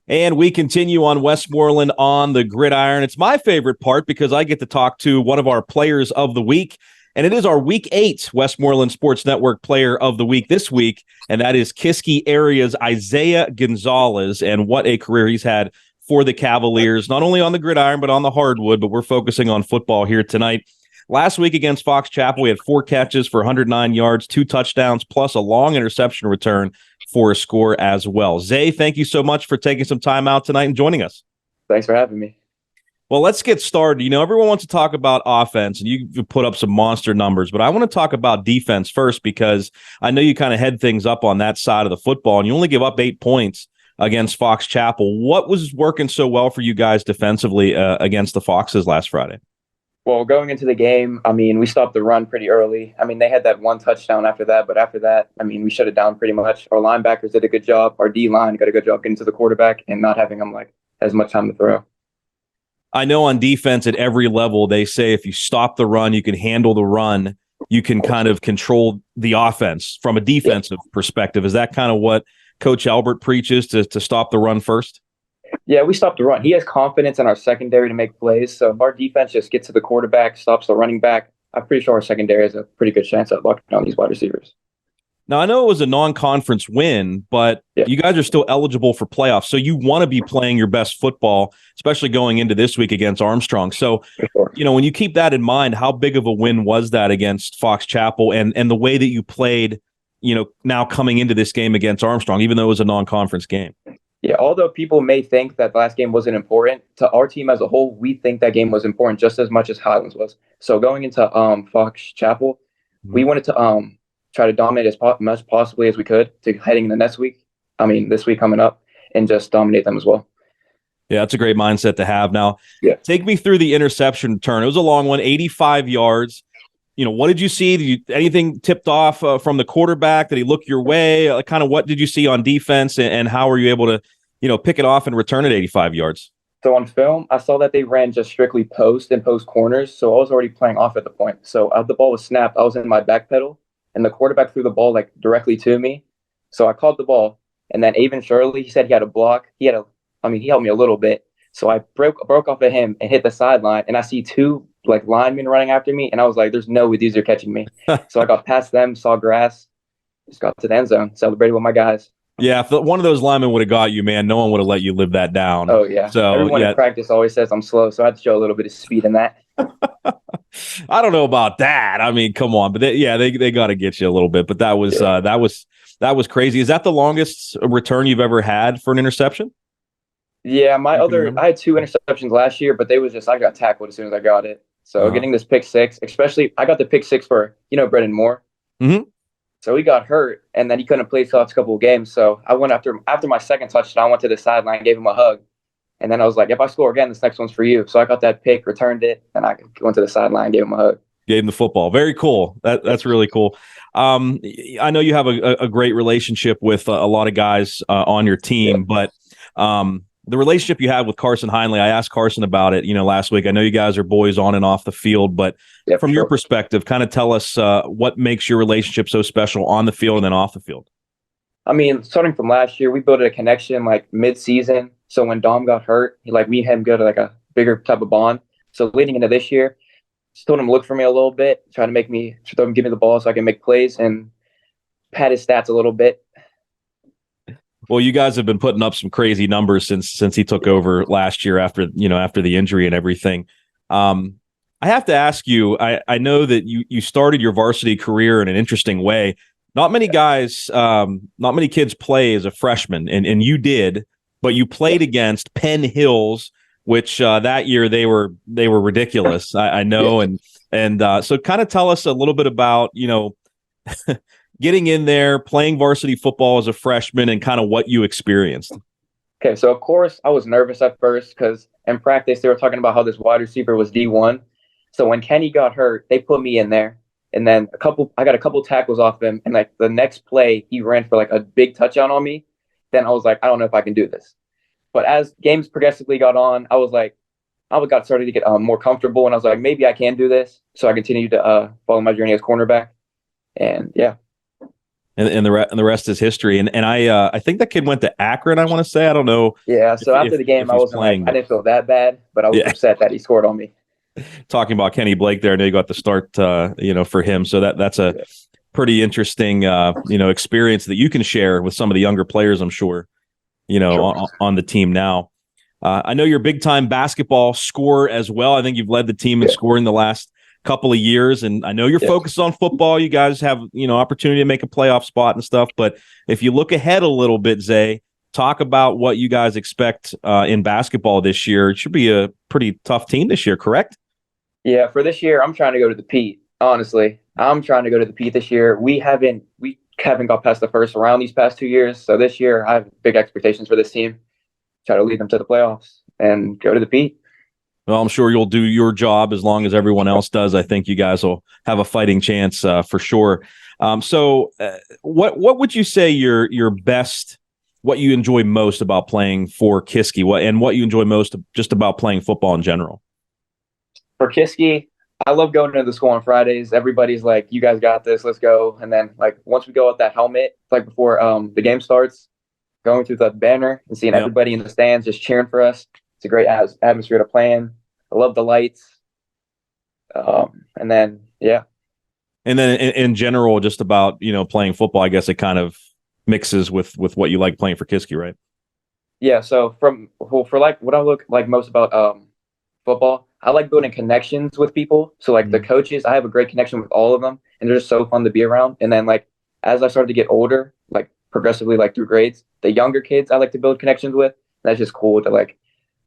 And we continue on Westmoreland on the Gridiron. It's my favorite part because I get to talk to one of our players of the week, and it is our Week 8 Westmoreland Sports Network Player of the Week this week, and that is Kiski area's Isaiah Gonzalez, and what a career he's had for the Cavaliers, not only on the gridiron but on the hardwood, but we're focusing on football here tonight. Last week against Fox Chapel, we had 4 catches for 109 yards, 2 touchdowns, plus a long interception return for a score as well. Zay, thank you so much for taking some time out tonight and joining us. Thanks for having me. Well, let's get started. You know, everyone wants to talk about offense, and you put up some monster numbers, but I want to talk about defense first because I know you kind of head things up on that side of the football, and you only give up 8 points against Fox Chapel. What was working so well for you guys defensively against the Foxes last Friday? Well, going into the game, we stopped the run pretty early. They had that 1 touchdown after that, but after that, we shut it down pretty much. Our linebackers did a good job. Our D-line got a good job getting to the quarterback and not having him as much time to throw. I know on defense at every level, they say if you stop the run, you can handle the run, you can kind of control the offense from a defensive perspective. Is that kind of what Coach Albert preaches, to stop the run first? Yeah, we stopped the run. He has confidence in our secondary to make plays. So if our defense just gets to the quarterback, stops the running back, I'm pretty sure our secondary has a pretty good chance at locking down these wide receivers. Now, I know it was a non-conference win, but you guys are still eligible for playoffs. So you want to be playing your best football, especially going into this week against Armstrong. So, when you keep that in mind, how big of a win was that against Fox Chapel and the way that you played, now coming into this game against Armstrong, even though it was a non-conference game? Yeah, although people may think that the last game wasn't important, to our team as a whole, we think that game was important just as much as Highlands was. So going into Fox Chapel, we wanted to try to dominate as much possibly as we could to heading into this week coming up, and just dominate them as well. Yeah, that's a great mindset to have. Now, take me through the interception return. It was a long one, 85 yards. What did you see? Anything tipped off from the quarterback? Did he look your way? Kind of what did you see on defense, and how were you able to, pick it off and return it 85 yards? So on film, I saw that they ran just strictly post and post corners. So I was already playing off at the point. So as the ball was snapped, I was in my back pedal, and the quarterback threw the ball directly to me. So I caught the ball, and then Avon Shirley, he said he had a block. He helped me a little bit. So I broke off of him and hit the sideline, and I see 2 linemen running after me, and I was like, there's no way these are catching me. So I got past them, saw grass, just got to the end zone, celebrated with my guys. Yeah, if one of those linemen would have got you, man, no one would have let you live that down. Oh, yeah. So everyone in practice always says I'm slow, so I had to show a little bit of speed in that. I don't know about that. Come on. But they got to get you a little bit. But that was crazy. Is that the longest return you've ever had for an interception? Yeah, I had 2 interceptions last year, but I got tackled as soon as I got it. So getting this pick 6, especially, I got the pick 6 for, Brendan Moore. Mm-hmm. So he got hurt, and then he couldn't play the last couple of games. So I went after my second touchdown, I went to the sideline, gave him a hug. And then I was like, if I score again, this next one's for you. So I got that pick, returned it, and I went to the sideline, gave him a hug. Gave him the football. Very cool. That's really cool. I know you have a great relationship with a lot of guys on your team, but the relationship you have with Carson Heinley, I asked Carson about it, last week. I know you guys are boys on and off the field, but from your perspective, kind of tell us what makes your relationship so special on the field and then off the field. Starting from last year, we built a connection mid-season. So when Dom got hurt, me and him go to a bigger type of bond. So leading into this year, just told him to look for me a little bit, try to give me the ball so I can make plays and pad his stats a little bit. Well, you guys have been putting up some crazy numbers since he took over last year after the injury and everything. I have to ask you, I know that you started your varsity career in an interesting way. Not many guys, not many kids play as a freshman, and you did, but you played against Penn Hills, which that year they were ridiculous. I know, and so kind of tell us a little bit about getting in there, playing varsity football as a freshman, and kind of what you experienced. Okay, so of course I was nervous at first because in practice they were talking about how this wide receiver was D1. So when Kenny got hurt, they put me in there, and then I got a couple tackles off him, and the next play he ran for a big touchdown on me. Then I was like, I don't know if I can do this. But as games progressively got on, I got started to get more comfortable, and I was like, maybe I can do this. So I continued to follow my journey as cornerback, and yeah. And the rest is history. And I think that kid went to Akron. I want to say, I don't know. Yeah. So after the game, if I he's wasn't playing, I didn't feel that bad, but I was yeah. upset that he scored on me. Talking about Kenny Blake there, I know you got the start, for him. So that's a pretty interesting, experience that you can share with some of the younger players, I'm sure, Sure. on the team now. I know you're a big time basketball scorer as well. I think you've led the team in scoring the last couple of years, and I know you're focused on football. You guys have, opportunity to make a playoff spot and stuff. But if you look ahead a little bit, Zay, talk about what you guys expect in basketball this year. It should be a pretty tough team this year, correct? Yeah. For this year, I'm trying to go to the Pete. Honestly, I'm trying to go to the Pete this year. We haven't got past the first round these past 2 years, so this year I have big expectations for this team. Try to lead them to the playoffs and go to the Pete. Well, I'm sure you'll do your job as long as everyone else does. I think you guys will have a fighting chance for sure. What would you say your best, what you enjoy most about playing for Kiski, what you enjoy most just about playing football in general? For Kiski, I love going to the school on Fridays. Everybody's like, "You guys got this. Let's go." And then like once we go out that helmet, like before the game starts, going through the banner and seeing everybody in the stands just cheering for us. It's a great atmosphere to play in. I love the lights. And then, yeah. And then in general, just about, playing football, I guess it kind of mixes with what you like playing for Kiski, right? Yeah. So for like what I look like most about football, I like building connections with people. So like the coaches, I have a great connection with all of them, and they're just so fun to be around. And then like as I started to get older, like progressively like through grades, the younger kids I like to build connections with. That's just cool to like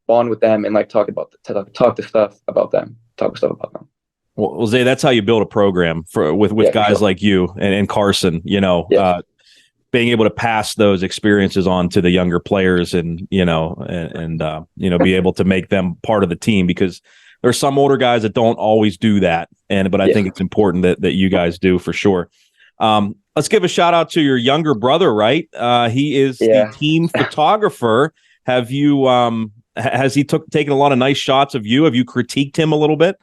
bond with them and like talk stuff about them. Well, Zay, that's how you build a program with guys like you and Carson. Being able to pass those experiences on to the younger players, and be able to make them part of the team, because there's some older guys that don't always do that. But I think it's important that you guys do for sure. Let's give a shout out to your younger brother, right? He is the team photographer. Have you, has he taken a lot of nice shots of you? Have you critiqued him a little bit?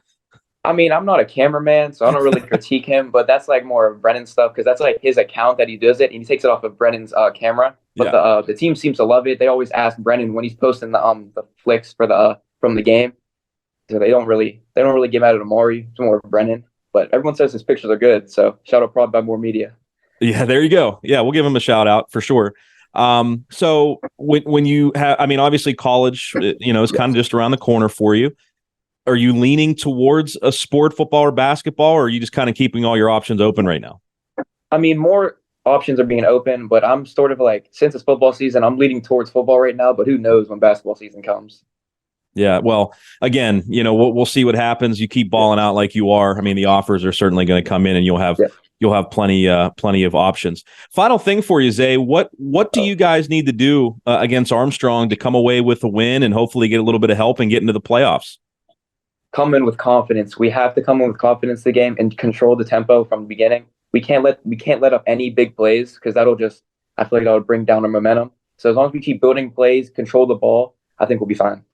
I mean, I'm not a cameraman, so I don't really critique him, but that's like more of Brennan's stuff, because that's like his account that he does it, and he takes it off of Brennan's camera. But the team seems to love it. They always ask Brennan when he's posting the flicks for from the game. So they don't really get mad at Amari. It's more of Brennan. But everyone says his pictures are good, so shout out Prod by More Media. Yeah, there you go. Yeah, we'll give him a shout out for sure. So when you have, I mean, obviously college, is kind of just around the corner for you. Are you leaning towards a sport, football or basketball, or are you just kind of keeping all your options open right now? I mean, more options are being open, but I'm sort of like, since it's football season, I'm leaning towards football right now, but who knows when basketball season comes. Yeah, well, again, we'll see what happens. You keep balling out like you are. I mean, the offers are certainly going to come in, and you'll have plenty of options. Final thing for you, Zay. What do you guys need to do against Armstrong to come away with a win and hopefully get a little bit of help and get into the playoffs? Come in with confidence. We have to come in with confidence the game and control the tempo from the beginning. We can't let up any big plays, because I feel like that would bring down our momentum. So as long as we keep building plays, control the ball, I think we'll be fine.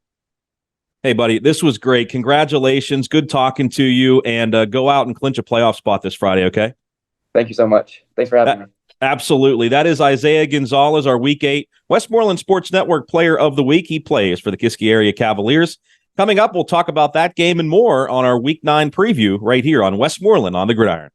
Hey, buddy, this was great. Congratulations. Good talking to you, and go out and clinch a playoff spot this Friday, okay? Thank you so much. Thanks for having me. Absolutely. That is Isaiah Gonzalez, our Week 8 Westmoreland Sports Network Player of the Week. He plays for the Kiski area Cavaliers. Coming up, we'll talk about that game and more on our Week 9 preview right here on Westmoreland on the Gridiron.